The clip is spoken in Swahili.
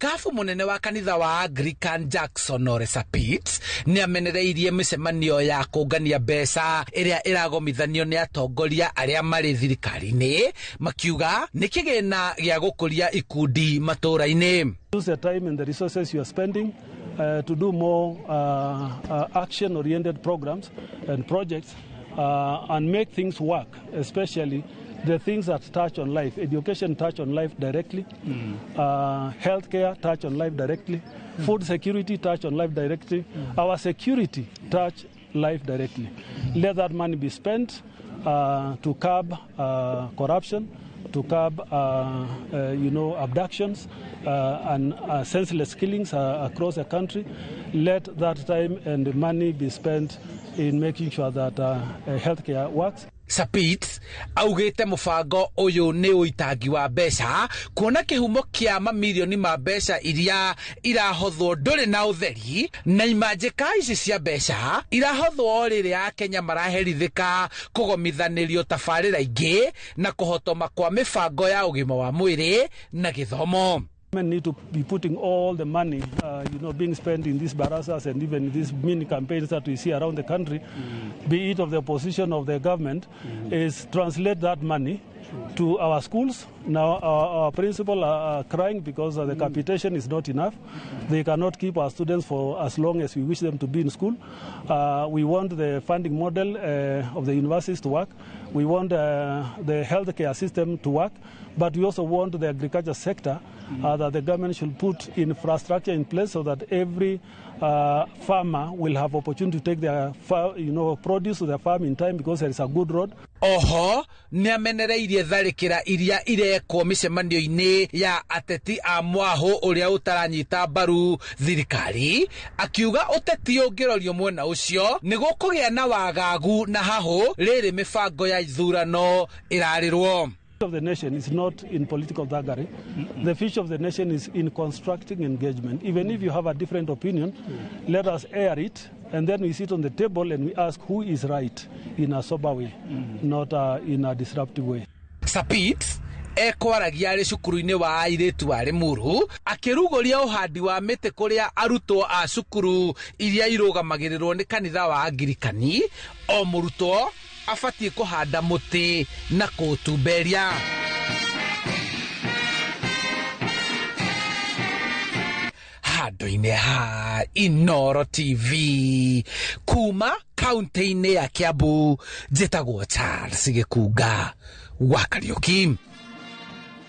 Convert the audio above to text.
Cikabu munene wa kanitha wa Anglican Jackson Oresapit ni amenereirie micemanio ya kũngania mbeca iria iragomithanio ni atongoria aria mari thirikari-ini makiuga ni kigina gia gũkũria ikundi matũra-ini. Use the time and the resources you are spending to do more action-oriented programs and projects and make things work, especially the things that touch on life. Education touch on life directly, healthcare touch on life directly, food security touch on life directly, our security touch life directly. Let that money be spent to curb corruption, to curb abductions and senseless killings across the country. Let that time and the money be spent in making sure that healthcare works. Sapit augite mubango uyu ni uitangi wa mbeca kuona kihumo kia mamilioni ma mbeca iria irahothwo nduri na utheri na imanjika ici cia mbeca irahothwo riria Kenya maraherithika kugomithanirio tabarira ingi na kuhotoma kwa mibango ya ugima wa mwiri na githomo. Need to be putting all the money, being spent in these barasas and even these mini campaigns that we see around the country, be it of the opposition of the government, is translate that money to our schools. Now our principal are crying because the capitation is not enough. They cannot keep our students for as long as we wish them to be in school. We want the funding model of the universities to work. We want the healthcare system to work. But we also want the agriculture sector that the government should put infrastructure in place so that every farmer will have opportunity to take their produce to their farm in time because there is a good road. Oho ni amenereirie tharikira iria irekwo micemanio-ini ya ateti a mwahu uria utaranyita mbaru thirikari akiuga uteti ungirorio mwena ucio ni gukugia na wagagu na hahu riri mibango ya ithurano irarirwo. The future of the nation is not in political thuggery. The future of the nation is in constructing engagement. Even if you have a different opinion, let us air it, and then we sit on the table and we ask who is right in a sober way, not in a disruptive way. Sapit ekwaragia ari cukuru-ini wa airitu ari muru akirugoria uhandi wa miti kuria arutwo a cukuru iria irugamagirirwo ni kanitha wa Anglikani o murutwo afatie kuhanda muti na kutumberia. Handu-ini ha Inoro TV kuma kaunti-ini ya Kiambu njitagwo Charles Gĩkunga wa Kariuki.